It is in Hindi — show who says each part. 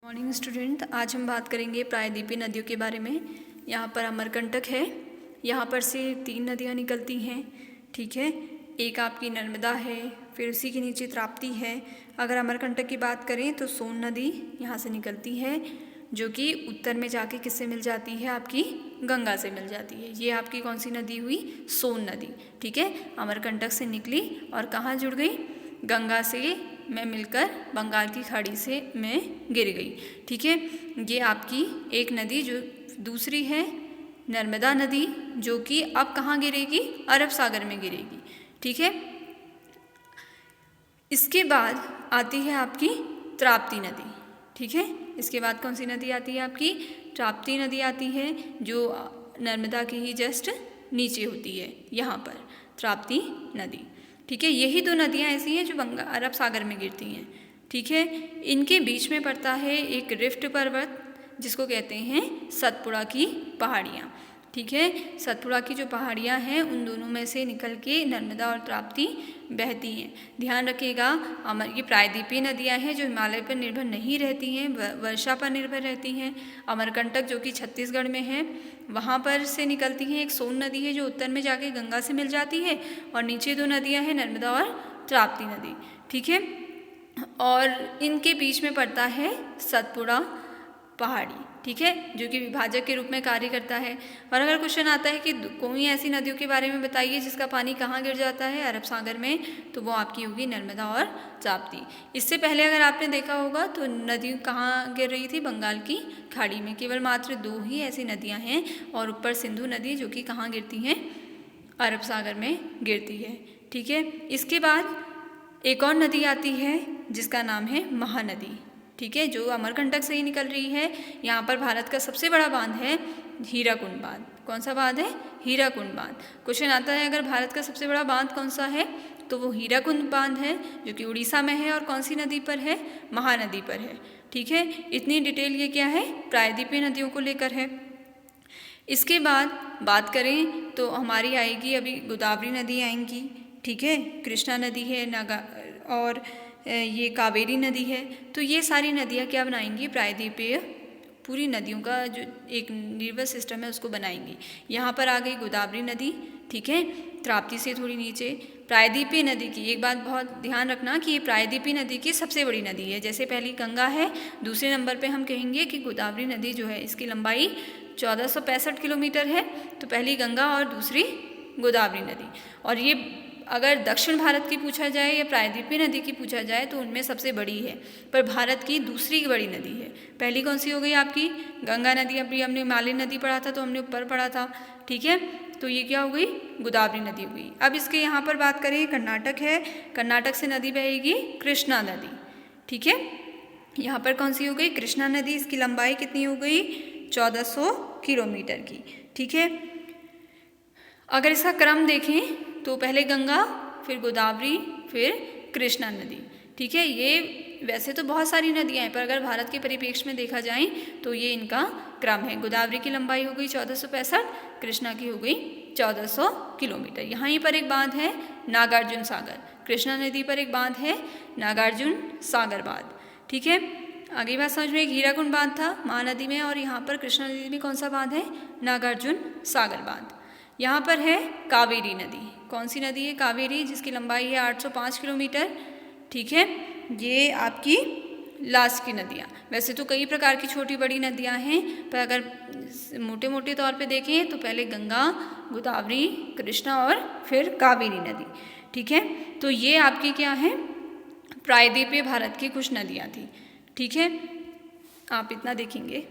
Speaker 1: मॉर्निंग स्टूडेंट, आज हम बात करेंगे प्रायद्वीपीय नदियों के बारे में। यहाँ पर अमरकंटक है, यहाँ पर से 3 नदियाँ निकलती हैं, ठीक है। एक आपकी नर्मदा है, फिर उसी के नीचे ताप्ती है। अगर अमरकंटक की बात करें तो सोन नदी यहाँ से निकलती है, जो कि उत्तर में जाके किससे मिल जाती है, आपकी गंगा से मिल जाती है। ये आपकी कौन सी नदी हुई, सोन नदी, ठीक है। अमरकंटक से निकली और कहाँ जुड़ गई, गंगा से में मिलकर बंगाल की खाड़ी से में गिर गई, ठीक है। ये आपकी एक नदी। जो दूसरी है नर्मदा नदी, जो कि अब कहाँ गिरेगी, अरब सागर में गिरेगी, ठीक है। इसके बाद आती है आपकी ताप्ती नदी, ठीक है। इसके बाद कौन सी नदी आती है, आपकी ताप्ती नदी आती है, जो नर्मदा के ही जस्ट नीचे होती है, यहाँ पर ताप्ती नदी, ठीक है। यही 2 नदियाँ ऐसी हैं जो अरब सागर में गिरती हैं, ठीक है। इनके बीच में पड़ता है एक रिफ्ट पर्वत, जिसको कहते हैं सतपुड़ा की पहाड़ियाँ, ठीक है। सतपुड़ा की जो पहाड़ियाँ हैं, उन दोनों में से निकल के नर्मदा और ताप्ती बहती हैं। ध्यान रखिएगा, ये प्रायद्वीपीय नदियाँ हैं जो हिमालय पर निर्भर नहीं रहती हैं, वर्षा पर निर्भर रहती हैं। अमरकंटक जो कि छत्तीसगढ़ में है, वहाँ पर से निकलती हैं। एक सोन नदी है जो उत्तर में जाके गंगा से मिल जाती है, और नीचे 2 नदियाँ हैं, नर्मदा और ताप्ती नदी, ठीक है। और इनके बीच में पड़ता है सतपुड़ा पहाड़ी, ठीक है, जो कि विभाजक के रूप में कार्य करता है। और अगर क्वेश्चन आता है कि कोई ऐसी नदियों के बारे में बताइए जिसका पानी कहाँ गिर जाता है, अरब सागर में, तो वो आपकी होगी नर्मदा और ताप्ती। इससे पहले अगर आपने देखा होगा तो नदी कहाँ गिर रही थी, बंगाल की खाड़ी में। केवल मात्र 2 ही ऐसी नदियाँ हैं, और ऊपर सिंधु नदी जो कि कहाँ गिरती हैं, अरब सागर में गिरती है, ठीक है। इसके बाद एक और नदी आती है जिसका नाम है महानदी, ठीक है, जो अमरकंटक से ही निकल रही है। यहाँ पर भारत का सबसे बड़ा बांध है हीराकुंड बांध। कौन सा बांध है, हीराकुंड बांध। क्वेश्चन आता है अगर भारत का सबसे बड़ा बांध कौन सा है, तो वो हीराकुंड बांध है, जो कि उड़ीसा में है, और कौन सी नदी पर है, महानदी पर है, ठीक है। इतनी डिटेल ये क्या है, प्रायद्वीपीय नदियों को लेकर है। इसके बाद बात करें तो हमारी आएगी अभी गोदावरी नदी आएंगी, ठीक है, कृष्णा नदी है, और ये कावेरी नदी है। तो ये सारी नदियाँ क्या बनाएंगी, प्रायद्वीपीय पूरी नदियों का जो एक निर्वस सिस्टम है उसको बनाएंगी। यहाँ पर आ गई गोदावरी नदी, ठीक है, ताप्ती से थोड़ी नीचे। प्रायद्वीपीय नदी की एक बात बहुत ध्यान रखना कि ये प्रायद्वीपीय नदी की सबसे बड़ी नदी है। जैसे पहली गंगा है, दूसरे नंबर पे हम कहेंगे कि गोदावरी नदी जो है, इसकी लंबाई 1465 किलोमीटर है। तो पहली गंगा और दूसरी गोदावरी नदी। और ये अगर दक्षिण भारत की पूछा जाए या प्रायद्वीपीय नदी की पूछा जाए तो उनमें सबसे बड़ी है, पर भारत की दूसरी बड़ी नदी है। पहली कौन सी हो गई आपकी, गंगा नदी। अभी हमने हिमालय नदी पढ़ा था तो हमने ऊपर पढ़ा था, ठीक है। तो ये क्या हो गई, गोदावरी नदी हो गई। अब इसके यहाँ पर बात करें, कर्नाटक है, कर्नाटक से नदी बहेगी कृष्णा नदी, ठीक है। यहाँ पर कौन सी हो गई, कृष्णा नदी। इसकी लंबाई कितनी हो गई, 1400 किलोमीटर की, ठीक है। अगर इसका क्रम देखें तो पहले गंगा, फिर गोदावरी, फिर कृष्णा नदी, ठीक है। ये वैसे तो बहुत सारी नदियाँ हैं, पर अगर भारत के परिप्रेक्ष्य में देखा जाए तो ये इनका क्रम है। गोदावरी की लंबाई हो गई 1465, कृष्णा की हो गई 1400 किलोमीटर। यहाँ ही पर एक बांध है नागार्जुन सागर, कृष्णा नदी पर एक बांध है नागार्जुन सागर बांध, ठीक है। आगे बात समझ में, एक हीराकुंड बांध था महानदी में, और यहाँ पर कृष्णा नदी में कौन सा बांध है, नागार्जुन सागर बांध। यहाँ पर है कावेरी नदी। कौन सी नदी है, कावेरी, जिसकी लंबाई है 805 किलोमीटर, ठीक है। ये आपकी लास्ट की नदियाँ। वैसे तो कई प्रकार की छोटी बड़ी नदियाँ हैं, पर अगर मोटे मोटे तौर पे देखें तो पहले गंगा, गोदावरी, कृष्णा और फिर कावेरी नदी, ठीक है। तो ये आपकी क्या है, प्रायद्वीपीय भारत की कुछ नदियाँ थी, ठीक है। आप इतना देखेंगे।